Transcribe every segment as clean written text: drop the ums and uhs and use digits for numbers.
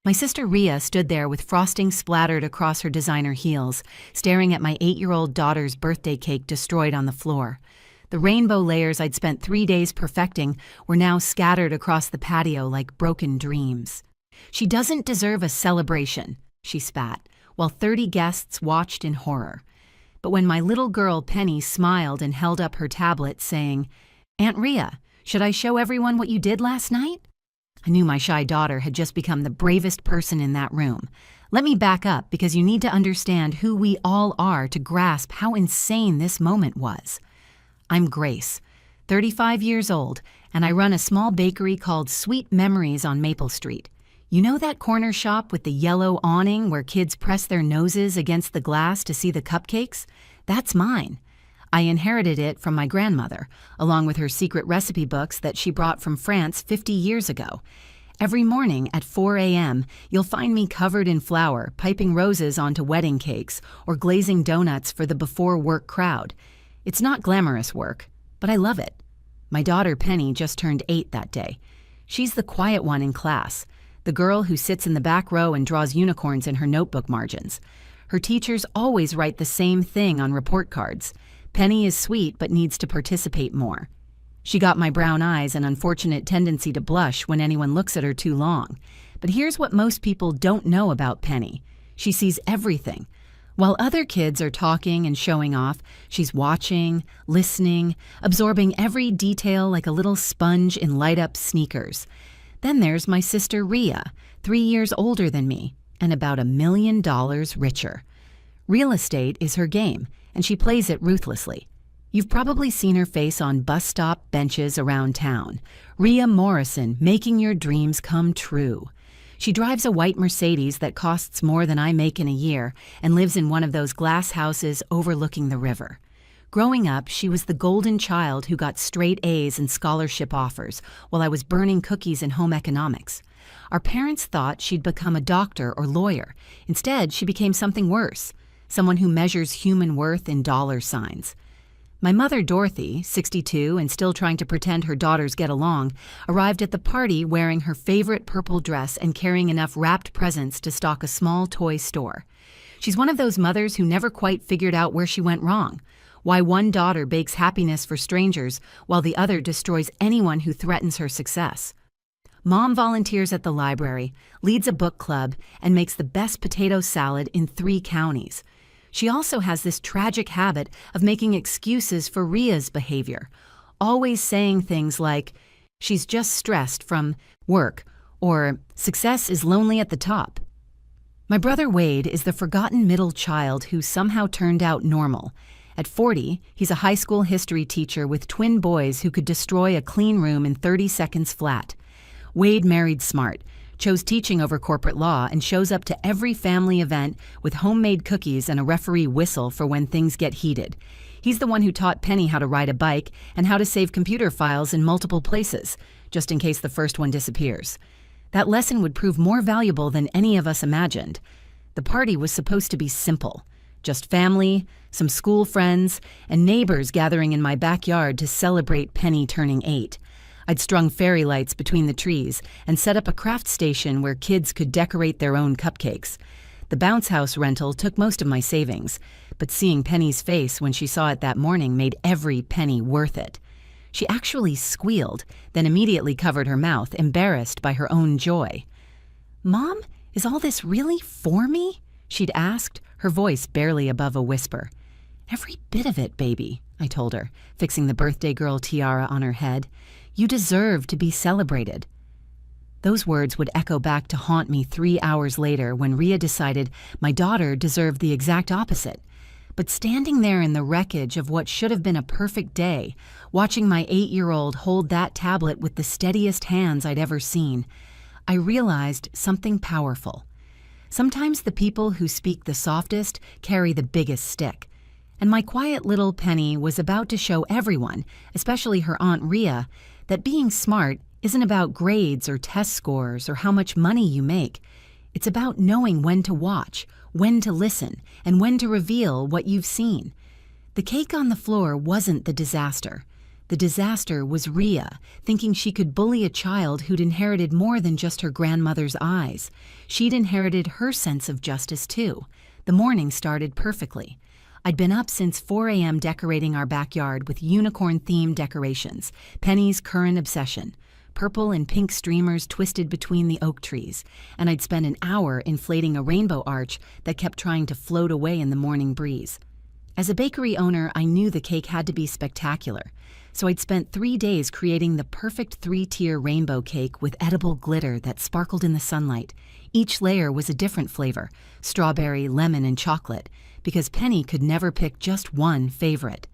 My sister Rhea stood there with frosting splattered across her designer heels, staring at my 8-year-old daughter's birthday cake destroyed on the floor. The rainbow layers I'd spent 3 days perfecting were now scattered across the patio like broken dreams. "She doesn't deserve a celebration," she spat, while 30 guests watched in horror. But when my little girl Penny smiled and held up her tablet saying, "Aunt Rhea, should I show everyone what you did last night?" I knew my shy daughter had just become the bravest person in that room. Let me back up because you need to understand who we all are to grasp how insane this moment was. I'm Grace, 35 years old, and I run a small bakery called Sweet Memories on Maple Street. You know that corner shop with the yellow awning where kids press their noses against the glass to see the cupcakes? That's mine. I inherited it from my grandmother, along with her secret recipe books that she brought from France 50 years ago. Every morning at 4 a.m., you'll find me covered in flour, piping roses onto wedding cakes, or glazing donuts for the before-work crowd. It's not glamorous work, but I love it. My daughter Penny just turned 8 that day. She's the quiet one in class, the girl who sits in the back row and draws unicorns in her notebook margins. Her teachers always write the same thing on report cards. Penny is sweet but needs to participate more. She got my brown eyes and unfortunate tendency to blush when anyone looks at her too long. But here's what most people don't know about Penny. She sees everything. While other kids are talking and showing off, she's watching, listening, absorbing every detail like a little sponge in light-up sneakers. Then there's my sister Rhea, 3 years older than me, and about $1 million richer. Real estate is her game, and she plays it ruthlessly. You've probably seen her face on bus stop benches around town. Rhea Morrison, making your dreams come true. She drives a white Mercedes that costs more than I make in a year and lives in one of those glass houses overlooking the river. Growing up, she was the golden child who got straight A's and scholarship offers while I was burning cookies in home economics. Our parents thought she'd become a doctor or lawyer. Instead, she became something worse, someone who measures human worth in dollar signs. My mother, Dorothy, 62 and still trying to pretend her daughters get along, arrived at the party wearing her favorite purple dress and carrying enough wrapped presents to stock a small toy store. She's one of those mothers who never quite figured out where she went wrong, why one daughter bakes happiness for strangers while the other destroys anyone who threatens her success. Mom volunteers at the library, leads a book club, and makes the best potato salad in 3 counties. She also has this tragic habit of making excuses for Rhea's behavior, always saying things like, "She's just stressed from work," or "Success is lonely at the top." My brother Wade is the forgotten middle child who somehow turned out normal. At 40, he's a high school history teacher with twin boys who could destroy a clean room in 30 seconds flat. Wade married smart, chose teaching over corporate law, and shows up to every family event with homemade cookies and a referee whistle for when things get heated. He's the one who taught Penny how to ride a bike and how to save computer files in multiple places, just in case the first one disappears. That lesson would prove more valuable than any of us imagined. The party was supposed to be simple. Just family, some school friends, and neighbors gathering in my backyard to celebrate Penny turning 8. I'd strung fairy lights between the trees and set up a craft station where kids could decorate their own cupcakes. The bounce house rental took most of my savings, but seeing Penny's face when she saw it that morning made every penny worth it. She actually squealed, then immediately covered her mouth, embarrassed by her own joy. "Mom, is all this really for me?" she'd asked, her voice barely above a whisper. "Every bit of it, baby," I told her, fixing the birthday girl tiara on her head. "You deserve to be celebrated." Those words would echo back to haunt me 3 hours later when Rhea decided my daughter deserved the exact opposite. But standing there in the wreckage of what should have been a perfect day, watching my 8-year-old hold that tablet with the steadiest hands I'd ever seen, I realized something powerful. Sometimes the people who speak the softest carry the biggest stick. And my quiet little Penny was about to show everyone, especially her Aunt Rhea, that being smart isn't about grades or test scores or how much money you make. It's about knowing when to watch, when to listen, and when to reveal what you've seen. The cake on the floor wasn't the disaster. The disaster was Rhea, thinking she could bully a child who'd inherited more than just her grandmother's eyes. She'd inherited her sense of justice, too. The morning started perfectly. I'd been up since 4 a.m. decorating our backyard with unicorn-themed decorations, Penny's current obsession. Purple and pink streamers twisted between the oak trees, and I'd spent an hour inflating a rainbow arch that kept trying to float away in the morning breeze. As a bakery owner, I knew the cake had to be spectacular, so I'd spent 3 days creating the perfect 3-tier rainbow cake with edible glitter that sparkled in the sunlight. Each layer was a different flavor, strawberry, lemon, and chocolate, because Penny could never pick just one favorite.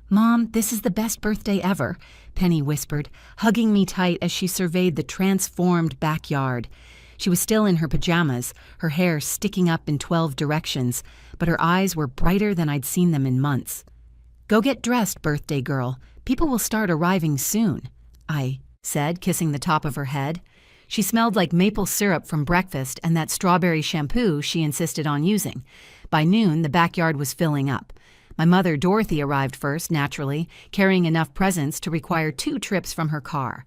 "Mom, this is the best birthday ever," Penny whispered, hugging me tight as she surveyed the transformed backyard. She was still in her pajamas, her hair sticking up in 12 directions, but her eyes were brighter than I'd seen them in months. "Go get dressed, birthday girl. People will start arriving soon," I said, kissing the top of her head. She smelled like maple syrup from breakfast and that strawberry shampoo she insisted on using. By noon, the backyard was filling up. My mother, Dorothy, arrived first, naturally, carrying enough presents to require 2 trips from her car.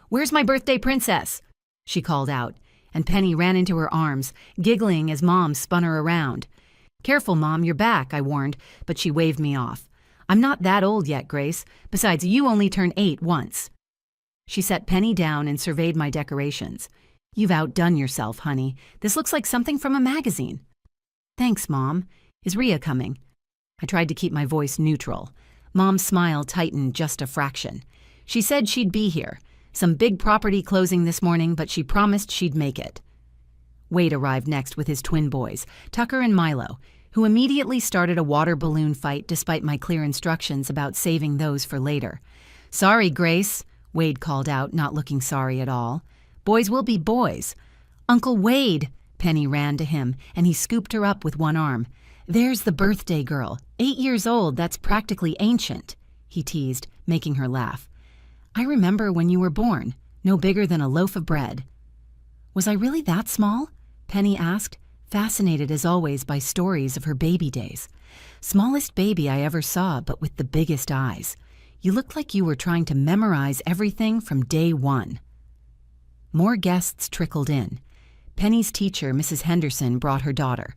"Where's my birthday princess?" she called out, and Penny ran into her arms, giggling as Mom spun her around. "Careful, Mom, you're back," I warned, but she waved me off. "I'm not that old yet, Grace. Besides, you only turned 8 once." She set Penny down and surveyed my decorations. "You've outdone yourself, honey. This looks like something from a magazine." "Thanks, Mom. Is Rhea coming?" I tried to keep my voice neutral. Mom's smile tightened just a fraction. "She said she'd be here. Some big property closing this morning, but she promised she'd make it." Wade arrived next with his twin boys, Tucker and Milo, who immediately started a water balloon fight despite my clear instructions about saving those for later. "Sorry, Grace," Wade called out, not looking sorry at all. "Boys will be boys." "Uncle Wade!" Penny ran to him, and he scooped her up with one arm. "There's the birthday girl. 8 years old, that's practically ancient," he teased, making her laugh. "I remember when you were born, no bigger than a loaf of bread." "Was I really that small?" Penny asked, fascinated as always by stories of her baby days. "Smallest baby I ever saw, but with the biggest eyes. You looked like you were trying to memorize everything from day one." More guests trickled in. Penny's teacher, Mrs. Henderson, brought her daughter.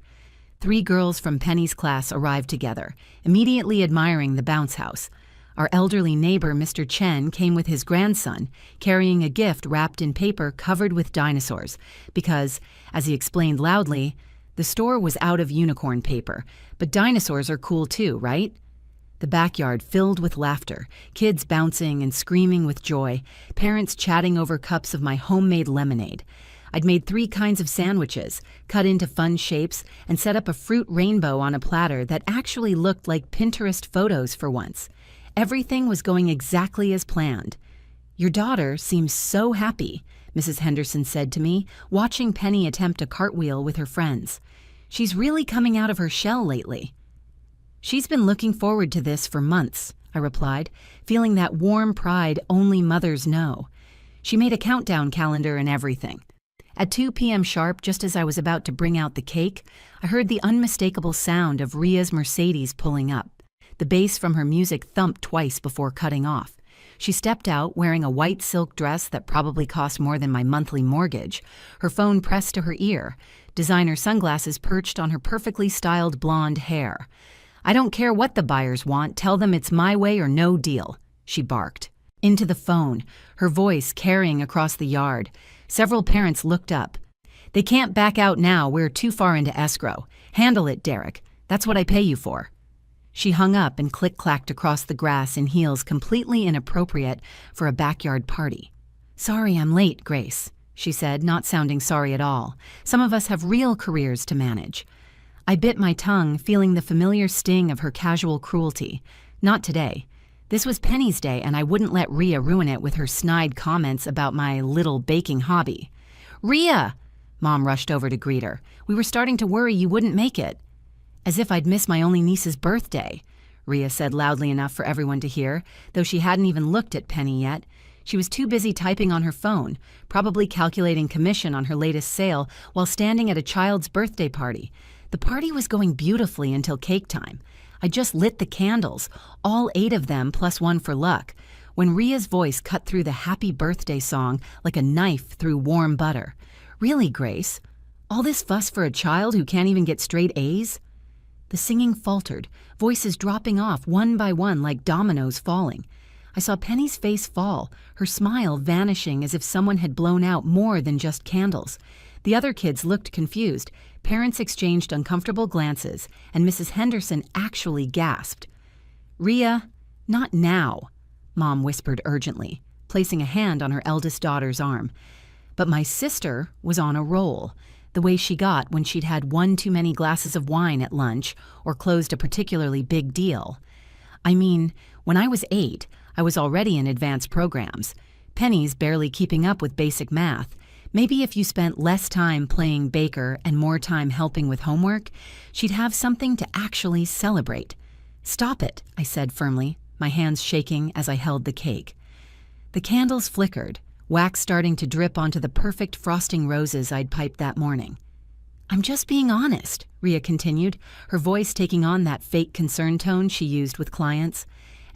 3 girls from Penny's class arrived together, immediately admiring the bounce house. Our elderly neighbor, Mr. Chen, came with his grandson, carrying a gift wrapped in paper covered with dinosaurs, because, as he explained loudly, the store was out of unicorn paper, but dinosaurs are cool too, right? The backyard filled with laughter, kids bouncing and screaming with joy, parents chatting over cups of my homemade lemonade. I'd made 3 kinds of sandwiches, cut into fun shapes, and set up a fruit rainbow on a platter that actually looked like Pinterest photos for once. Everything was going exactly as planned. "Your daughter seems so happy," Mrs. Henderson said to me, watching Penny attempt a cartwheel with her friends. "She's really coming out of her shell lately." "She's been looking forward to this for months," I replied, feeling that warm pride only mothers know. She made a countdown calendar and everything. At 2 p.m. sharp, just as I was about to bring out the cake, I heard the unmistakable sound of Rhea's Mercedes pulling up. The bass from her music thumped twice before cutting off. She stepped out wearing a white silk dress that probably cost more than my monthly mortgage, her phone pressed to her ear, designer sunglasses perched on her perfectly styled blonde hair. "I don't care what the buyers want, tell them it's my way or no deal," she barked. Into the phone, her voice carrying across the yard. Several parents looked up. "They can't back out now, we're too far into escrow. Handle it, Derek. That's what I pay you for." She hung up and click-clacked across the grass in heels completely inappropriate for a backyard party. "Sorry I'm late, Grace," she said, not sounding sorry at all. "Some of us have real careers to manage." I bit my tongue, feeling the familiar sting of her casual cruelty. Not today. This was Penny's day, and I wouldn't let Rhea ruin it with her snide comments about my little baking hobby. "Rhea!" Mom rushed over to greet her. "We were starting to worry you wouldn't make it." "As if I'd miss my only niece's birthday," Rhea said loudly enough for everyone to hear, though she hadn't even looked at Penny yet. She was too busy typing on her phone, probably calculating commission on her latest sale while standing at a child's birthday party. The party was going beautifully until cake time. I just lit the candles, all 8 of them plus one for luck, when Ria's voice cut through the happy birthday song like a knife through warm butter. Really, Grace? All this fuss for a child who can't even get straight A's? The singing faltered, voices dropping off one by one like dominoes falling. I saw Penny's face fall, her smile vanishing as if someone had blown out more than just candles. The other kids looked confused, parents exchanged uncomfortable glances, and Mrs. Henderson actually gasped. "Ria, not now," Mom whispered urgently, placing a hand on her eldest daughter's arm. But my sister was on a roll, the way she got when she'd had one too many glasses of wine at lunch or closed a particularly big deal. I mean, when I was 8, I was already in advanced programs. Penny's barely keeping up with basic math. Maybe if you spent less time playing baker and more time helping with homework, she'd have something to actually celebrate. "Stop it," I said firmly, my hands shaking as I held the cake. The candles flickered, wax starting to drip onto the perfect frosting roses I'd piped that morning. "I'm just being honest," Ria continued, her voice taking on that fake concern tone she used with clients.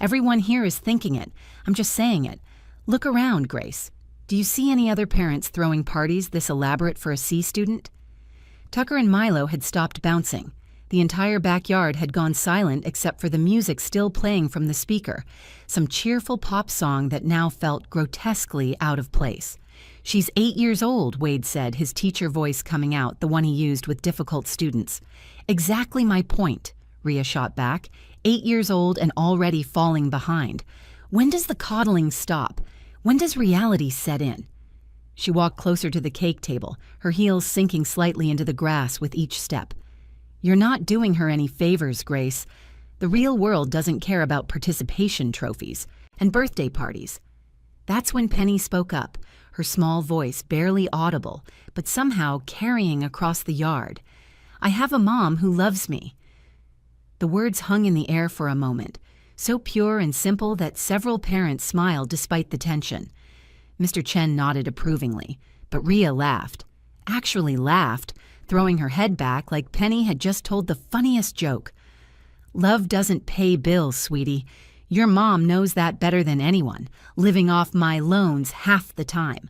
"Everyone here is thinking it. I'm just saying it. Look around, Grace. Do you see any other parents throwing parties this elaborate for a C student?" Tucker and Milo had stopped bouncing. The entire backyard had gone silent except for the music still playing from the speaker, some cheerful pop song that now felt grotesquely out of place. "She's 8 years old," Wade said, his teacher voice coming out, the one he used with difficult students. "Exactly my point," Ria shot back. 8 years old and already falling behind. When does the coddling stop? When does reality set in? She walked closer to the cake table, her heels sinking slightly into the grass with each step. "You're not doing her any favors, Grace. The real world doesn't care about participation trophies and birthday parties." That's when Penny spoke up, her small voice barely audible, but somehow carrying across the yard. "I have a mom who loves me." The words hung in the air for a moment, so pure and simple that several parents smiled despite the tension. Mr. Chen nodded approvingly, but Ria laughed. Actually laughed, throwing her head back like Penny had just told the funniest joke. "Love doesn't pay bills, sweetie. Your mom knows that better than anyone, living off my loans half the time."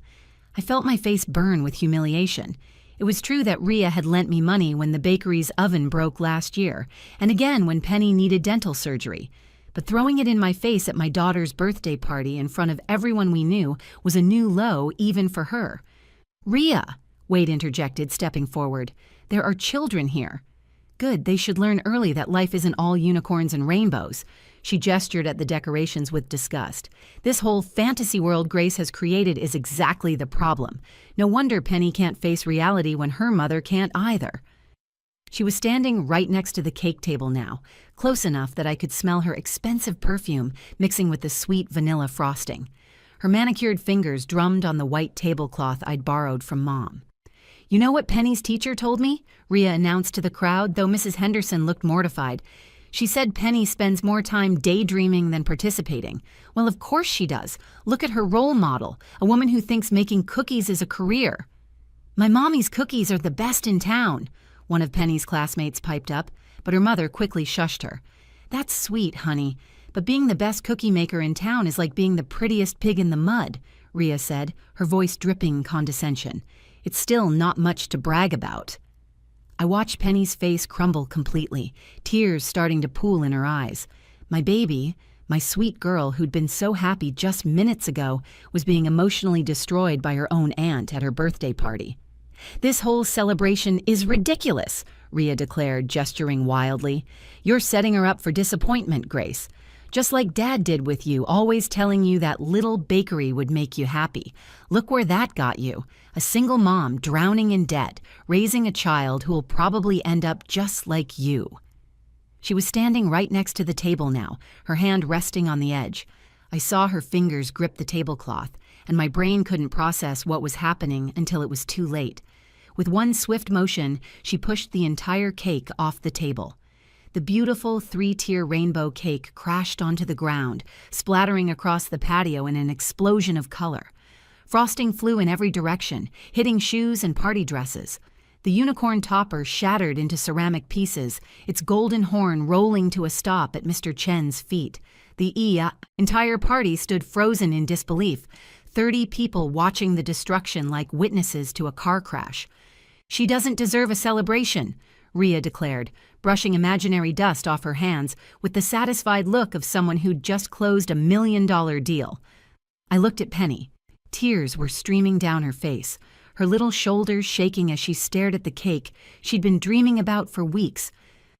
I felt my face burn with humiliation. It was true that Ria had lent me money when the bakery's oven broke last year, and again when Penny needed dental surgery. But throwing it in my face at my daughter's birthday party in front of everyone we knew was a new low even for her. "Ria," Wade interjected, stepping forward, "there are children here." "Good, they should learn early that life isn't all unicorns and rainbows." She gestured at the decorations with disgust. "This whole fantasy world Grace has created is exactly the problem. No wonder Penny can't face reality when her mother can't either." She was standing right next to the cake table now, close enough that I could smell her expensive perfume mixing with the sweet vanilla frosting. Her manicured fingers drummed on the white tablecloth I'd borrowed from Mom. "You know what Penny's teacher told me?" Ria announced to the crowd, though Mrs. Henderson looked mortified. "She said Penny spends more time daydreaming than participating." "Well, of course she does. Look at her role model, a woman who thinks making cookies is a career." "My mommy's cookies are the best in town," one of Penny's classmates piped up, but her mother quickly shushed her. "That's sweet, honey, but being the best cookie maker in town is like being the prettiest pig in the mud," Ria said, her voice dripping condescension. "It's still not much to brag about." I watched Penny's face crumble completely, tears starting to pool in her eyes. My baby, my sweet girl who'd been so happy just minutes ago, was being emotionally destroyed by her own aunt at her birthday party. "This whole celebration is ridiculous," Ria declared, gesturing wildly. "You're setting her up for disappointment, Grace. Just like Dad did with you, always telling you that little bakery would make you happy. Look where that got you. A single mom drowning in debt, raising a child who'll probably end up just like you." She was standing right next to the table now, her hand resting on the edge. I saw her fingers grip the tablecloth, and my brain couldn't process what was happening until it was too late. With one swift motion, she pushed the entire cake off the table. The beautiful 3-tier rainbow cake crashed onto the ground, splattering across the patio in an explosion of color. Frosting flew in every direction, hitting shoes and party dresses. The unicorn topper shattered into ceramic pieces, its golden horn rolling to a stop at Mr. Chen's feet. The entire party stood frozen in disbelief, 30 people watching the destruction like witnesses to a car crash. "She doesn't deserve a celebration," Ria declared, brushing imaginary dust off her hands with the satisfied look of someone who'd just closed a $1 million deal. I looked at Penny. Tears were streaming down her face, her little shoulders shaking as she stared at the cake she'd been dreaming about for weeks.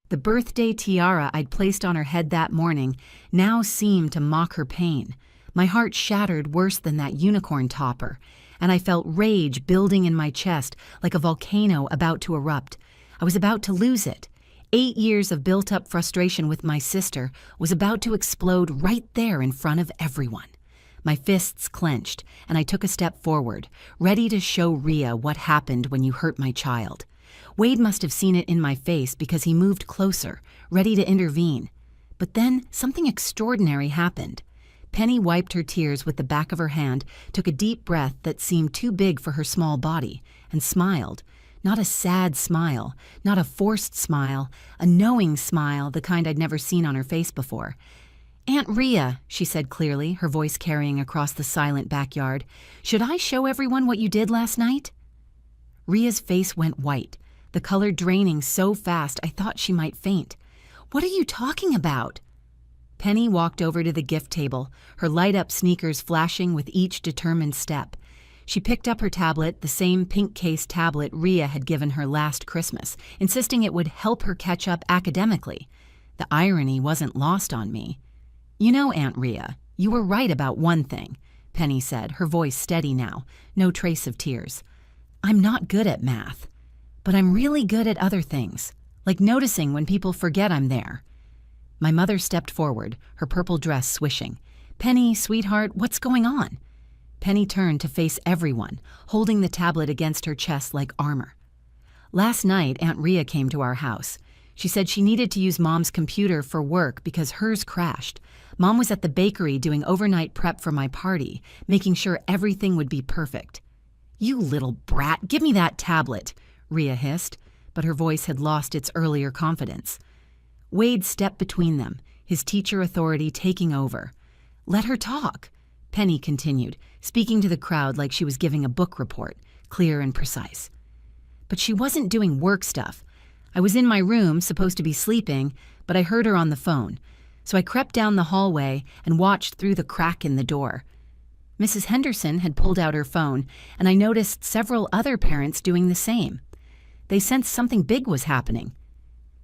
The birthday tiara I'd placed on her head that morning now seemed to mock her pain. My heart shattered worse than that unicorn topper, and I felt rage building in my chest like a volcano about to erupt. I was about to lose it. 8 years of built-up frustration with my sister was about to explode right there in front of everyone. My fists clenched, and I took a step forward, ready to show Ria what happened when you hurt my child. Wade must have seen it in my face because he moved closer, ready to intervene. But then something extraordinary happened. Penny wiped her tears with the back of her hand, took a deep breath that seemed too big for her small body, and smiled. Not a sad smile, not a forced smile, a knowing smile, the kind I'd never seen on her face before. "Aunt Ria," she said clearly, her voice carrying across the silent backyard, "should I show everyone what you did last night?" Ria's face went white, the color draining so fast I thought she might faint. "What are you talking about?" Penny walked over to the gift table, her light-up sneakers flashing with each determined step. She picked up her tablet, the same pink-case tablet Ria had given her last Christmas, insisting it would help her catch up academically. The irony wasn't lost on me. "You know, Aunt Ria, you were right about one thing," Penny said, her voice steady now, no trace of tears. "I'm not good at math, but I'm really good at other things, like noticing when people forget I'm there." My mother stepped forward, her purple dress swishing. "Penny, sweetheart, what's going on?" Penny turned to face everyone, holding the tablet against her chest like armor. "Last night, Aunt Ria came to our house. She said she needed to use Mom's computer for work because hers crashed. Mom was at the bakery doing overnight prep for my party, making sure everything would be perfect." "You little brat, give me that tablet," Ria hissed, but her voice had lost its earlier confidence. Wade stepped between them, his teacher authority taking over. "Let her talk," Penny continued, speaking to the crowd like she was giving a book report, clear and precise. "But she wasn't doing work stuff. I was in my room, supposed to be sleeping, but I heard her on the phone. So I crept down the hallway and watched through the crack in the door. Mrs. Henderson had pulled out her phone, and I noticed several other parents doing the same. They sensed something big was happening.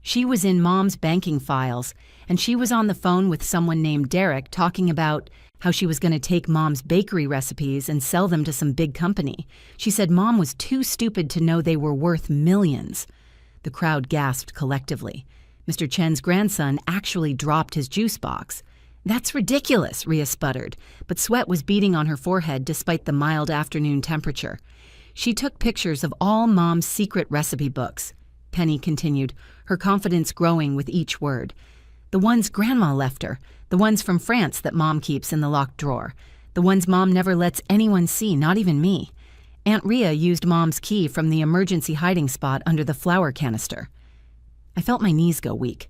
She was in Mom's banking files, and she was on the phone with someone named Derek talking about how she was going to take Mom's bakery recipes and sell them to some big company. She said Mom was too stupid to know they were worth millions. The crowd gasped collectively. Mr. Chen's grandson actually dropped his juice box. "That's ridiculous," Ria sputtered, but sweat was beading on her forehead despite the mild afternoon temperature. "She took pictures of all Mom's secret recipe books," Penny continued, her confidence growing with each word. "The ones Grandma left her, the ones from France that Mom keeps in the locked drawer, the ones Mom never lets anyone see, not even me. Aunt Ria used Mom's key from the emergency hiding spot under the flour canister." I felt my knees go weak.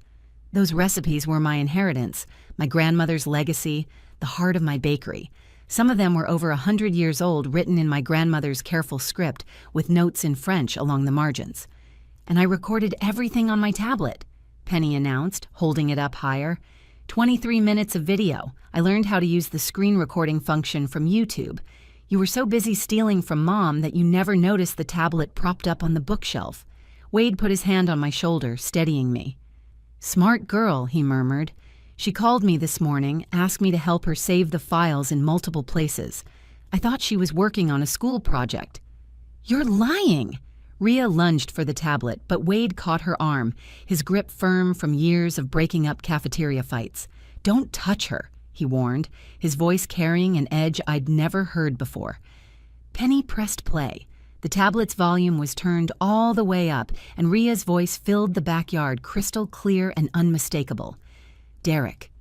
Those recipes were my inheritance, my grandmother's legacy, the heart of my bakery. Some of them were over 100 years old, written in my grandmother's careful script with notes in French along the margins. "And I recorded everything on my tablet," Penny announced, holding it up higher. 23 minutes of video. I learned how to use the screen recording function from YouTube. You were so busy stealing from Mom that you never noticed the tablet propped up on the bookshelf." Wade put his hand on my shoulder, steadying me. "Smart girl," he murmured. "She called me this morning, asked me to help her save the files in multiple places. I thought she was working on a school project." "You're lying!" Ria lunged for the tablet, but Wade caught her arm, his grip firm from years of breaking up cafeteria fights. "Don't touch her," he warned, his voice carrying an edge I'd never heard before. Penny pressed play. The tablet's volume was turned all the way up, and Ria's voice filled the backyard crystal clear and unmistakable. "Derek,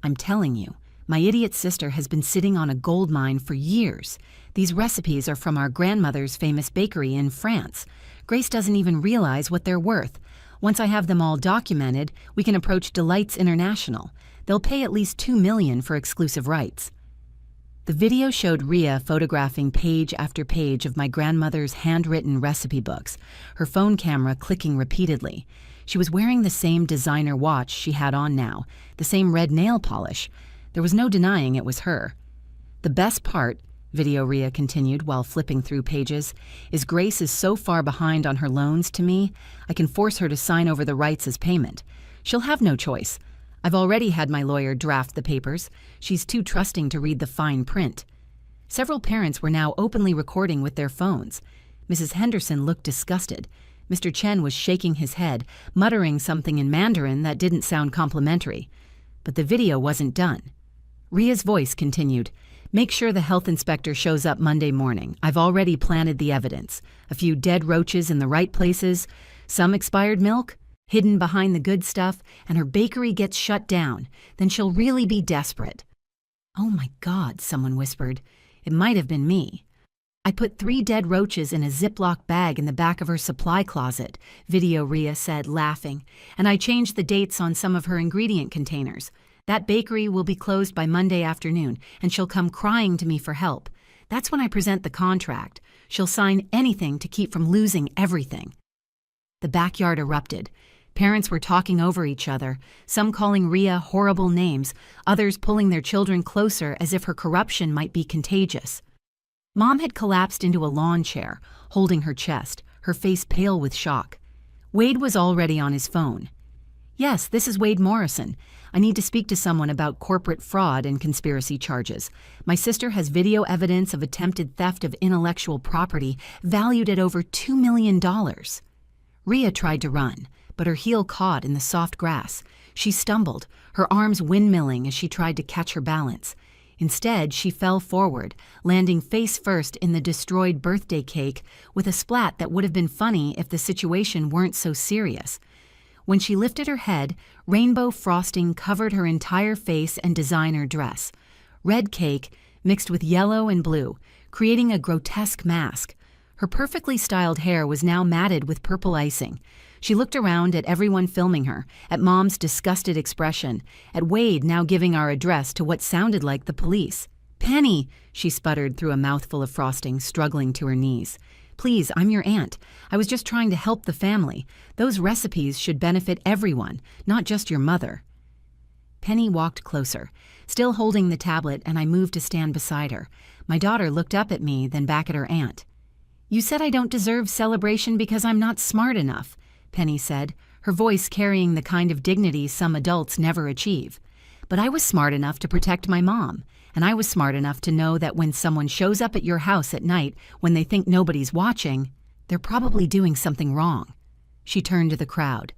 I'm telling you, my idiot sister has been sitting on a gold mine for years. These recipes are from our grandmother's famous bakery in France. Grace doesn't even realize what they're worth. Once I have them all documented, we can approach Delights International. They'll pay at least $2 million for exclusive rights." The video showed Rhea photographing page after page of my grandmother's handwritten recipe books, her phone camera clicking repeatedly. She was wearing the same designer watch she had on now, the same red nail polish. There was no denying it was her. "The best part," video Rhea continued while flipping through pages, "is Grace is so far behind on her loans to me, I can force her to sign over the rights as payment. She'll have no choice. I've already had my lawyer draft the papers. She's too trusting to read the fine print." Several parents were now openly recording with their phones. Mrs. Henderson looked disgusted. Mr. Chen was shaking his head, muttering something in Mandarin that didn't sound complimentary. But the video wasn't done. Rhea's voice continued. "Make sure the health inspector shows up Monday morning. I've already planted the evidence. A few dead roaches in the right places, some expired milk, hidden behind the good stuff, and her bakery gets shut down. Then she'll really be desperate." "Oh my God," someone whispered. It might have been me. "I put 3 dead roaches in a Ziploc bag in the back of her supply closet," video Rhea said, laughing, "and I changed the dates on some of her ingredient containers. That bakery will be closed by Monday afternoon, and she'll come crying to me for help. That's when I present the contract. She'll sign anything to keep from losing everything." The backyard erupted. Parents were talking over each other, some calling Rhea horrible names, others pulling their children closer as if her corruption might be contagious. Mom had collapsed into a lawn chair, holding her chest, her face pale with shock. Wade was already on his phone. "Yes, this is Wade Morrison. I need to speak to someone about corporate fraud and conspiracy charges. My sister has video evidence of attempted theft of intellectual property valued at over $2 million. Rhea tried to run, but her heel caught in the soft grass. She stumbled, her arms windmilling as she tried to catch her balance. Instead, she fell forward, landing face first in the destroyed birthday cake with a splat that would have been funny if the situation weren't so serious. When she lifted her head, rainbow frosting covered her entire face and designer dress. Red cake mixed with yellow and blue, creating a grotesque mask. Her perfectly styled hair was now matted with purple icing. She looked around at everyone filming her, at Mom's disgusted expression, at Wade now giving our address to what sounded like the police. "Penny," she sputtered through a mouthful of frosting, struggling to her knees. "Please, I'm your aunt. I was just trying to help the family. Those recipes should benefit everyone, not just your mother." Penny walked closer, still holding the tablet, and I moved to stand beside her. My daughter looked up at me, then back at her aunt. "You said I don't deserve celebration because I'm not smart enough," Penny said, her voice carrying the kind of dignity some adults never achieve. "But I was smart enough to protect my mom, and I was smart enough to know that when someone shows up at your house at night when they think nobody's watching, they're probably doing something wrong." She turned to the crowd.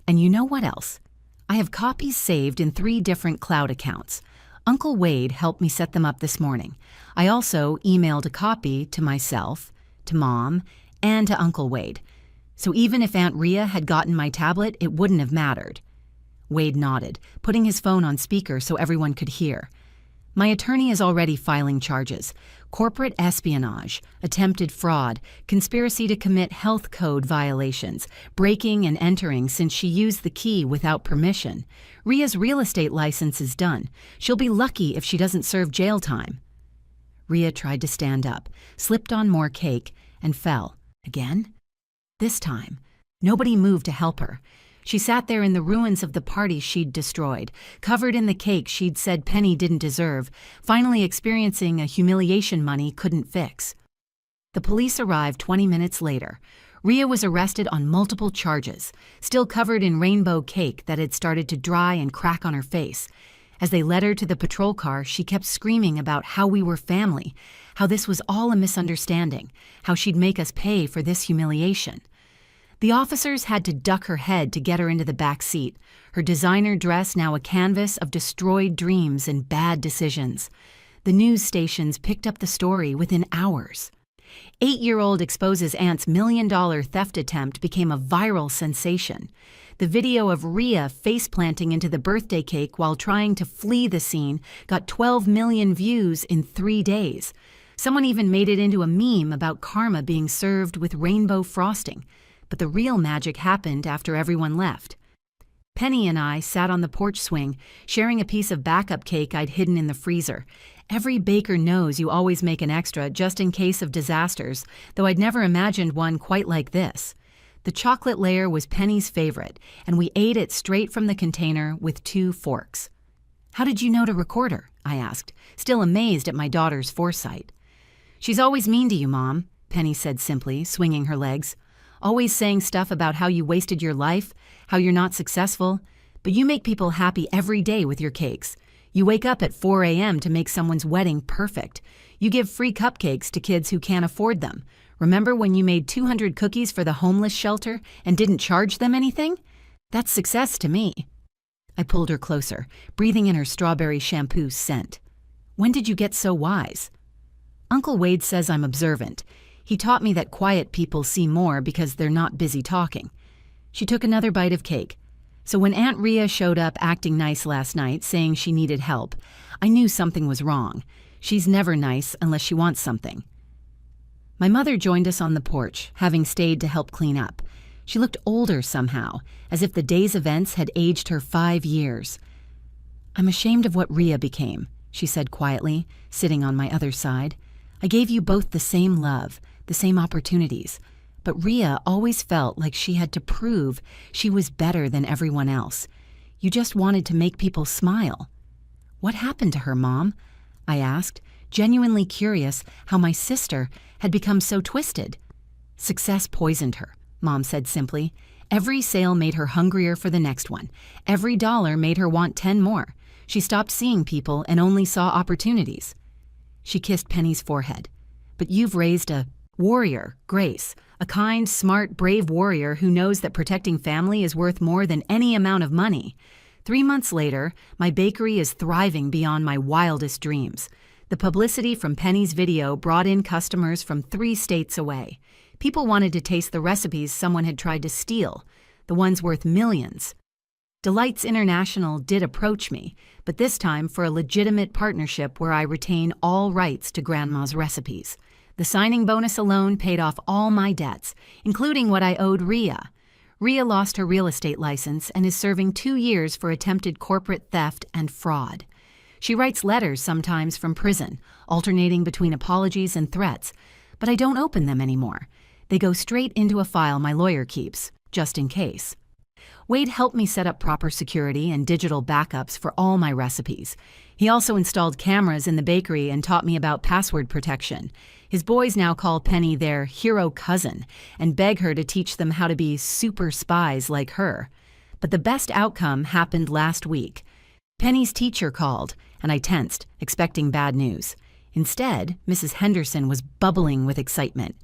"And you know what else? I have copies saved in 3 different cloud accounts. Uncle Wade helped me set them up this morning. I also emailed a copy to myself, to Mom, and to Uncle Wade. So even if Aunt Rhea had gotten my tablet, it wouldn't have mattered." Wade nodded, putting his phone on speaker so everyone could hear. "My attorney is already filing charges. Corporate espionage, attempted fraud, conspiracy to commit health code violations, breaking and entering since she used the key without permission. Rhea's real estate license is done. She'll be lucky if she doesn't serve jail time." Rhea tried to stand up, slipped on more cake, and fell. Again? This time, nobody moved to help her. She sat there in the ruins of the party she'd destroyed, covered in the cake she'd said Penny didn't deserve, finally experiencing a humiliation money couldn't fix. The police arrived 20 minutes later. Rhea was arrested on multiple charges, still covered in rainbow cake that had started to dry and crack on her face. As they led her to the patrol car, she kept screaming about how we were family, how this was all a misunderstanding, how she'd make us pay for this humiliation. The officers had to duck her head to get her into the back seat, her designer dress now a canvas of destroyed dreams and bad decisions. The news stations picked up the story within hours. 8-year-old exposes aunt's $1 million theft attempt became a viral sensation. The video of Rhea face-planting into the birthday cake while trying to flee the scene got 12 million views in 3 days. Someone even made it into a meme about karma being served with rainbow frosting, but the real magic happened after everyone left. Penny and I sat on the porch swing, sharing a piece of backup cake I'd hidden in the freezer. Every baker knows you always make an extra just in case of disasters, though I'd never imagined one quite like this. The chocolate layer was Penny's favorite, and we ate it straight from the container with 2 forks. "How did you know to record her?" I asked, still amazed at my daughter's foresight. "She's always mean to you, Mom," Penny said simply, swinging her legs. "Always saying stuff about how you wasted your life, how you're not successful, but you make people happy every day with your cakes. You wake up at 4 a.m. to make someone's wedding perfect. You give free cupcakes to kids who can't afford them. Remember when you made 200 cookies for the homeless shelter and didn't charge them anything? That's success to me." I pulled her closer, breathing in her strawberry shampoo scent. "When did you get so wise?" "Uncle Wade says I'm observant. He taught me that quiet people see more because they're not busy talking." She took another bite of cake. "So when Aunt Rhea showed up acting nice last night, saying she needed help, I knew something was wrong. She's never nice unless she wants something." My mother joined us on the porch, having stayed to help clean up. She looked older somehow, as if the day's events had aged her 5 years. "I'm ashamed of what Rhea became," she said quietly, sitting on my other side. "I gave you both the same love, the same opportunities, but Rhea always felt like she had to prove she was better than everyone else. You just wanted to make people smile." "What happened to her, Mom?" I asked, genuinely curious how my sister had become so twisted. "Success poisoned her," Mom said simply. "Every sale made her hungrier for the next one. Every dollar made her want 10 more. She stopped seeing people and only saw opportunities." She kissed Penny's forehead. "But you've raised a warrior, Grace, a kind, smart, brave warrior who knows that protecting family is worth more than any amount of money. 3 months later, my bakery is thriving beyond my wildest dreams. The publicity from Penny's video brought in customers from 3 states away. People wanted to taste the recipes someone had tried to steal, the ones worth millions. Delights International did approach me, but this time for a legitimate partnership where I retain all rights to Grandma's recipes. The signing bonus alone paid off all my debts, including what I owed Rhea. Rhea lost her real estate license and is serving 2 years for attempted corporate theft and fraud. She writes letters sometimes from prison, alternating between apologies and threats, but I don't open them anymore. They go straight into a file my lawyer keeps, just in case. Wade helped me set up proper security and digital backups for all my recipes. He also installed cameras in the bakery and taught me about password protection. His boys now call Penny their hero cousin and beg her to teach them how to be super spies like her. But the best outcome happened last week. Penny's teacher called, and I tensed, expecting bad news. Instead, Mrs. Henderson was bubbling with excitement.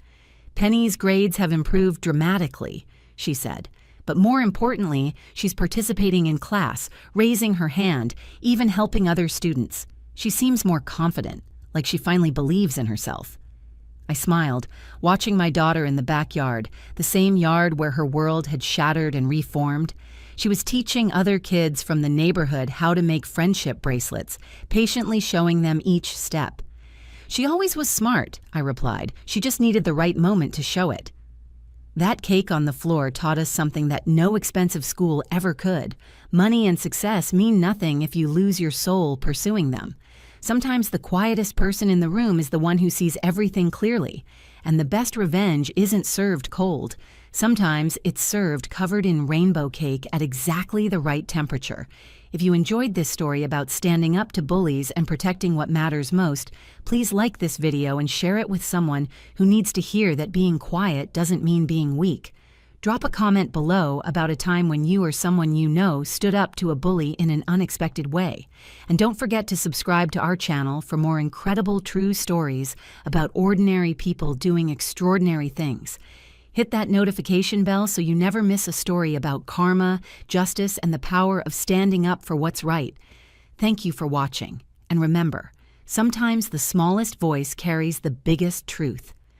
"Penny's grades have improved dramatically," she said. "But more importantly, she's participating in class, raising her hand, even helping other students. She seems more confident, like she finally believes in herself." I smiled, watching my daughter in the backyard, the same yard where her world had shattered and reformed. She was teaching other kids from the neighborhood how to make friendship bracelets, patiently showing them each step. "She always was smart," I replied. "She just needed the right moment to show it." That cake on the floor taught us something that no expensive school ever could. Money and success mean nothing if you lose your soul pursuing them. Sometimes the quietest person in the room is the one who sees everything clearly, and the best revenge isn't served cold. Sometimes it's served covered in rainbow cake at exactly the right temperature. If you enjoyed this story about standing up to bullies and protecting what matters most, please like this video and share it with someone who needs to hear that being quiet doesn't mean being weak. Drop a comment below about a time when you or someone you know stood up to a bully in an unexpected way. And don't forget to subscribe to our channel for more incredible true stories about ordinary people doing extraordinary things. Hit that notification bell so you never miss a story about karma, justice, and the power of standing up for what's right. Thank you for watching. And remember, sometimes the smallest voice carries the biggest truth.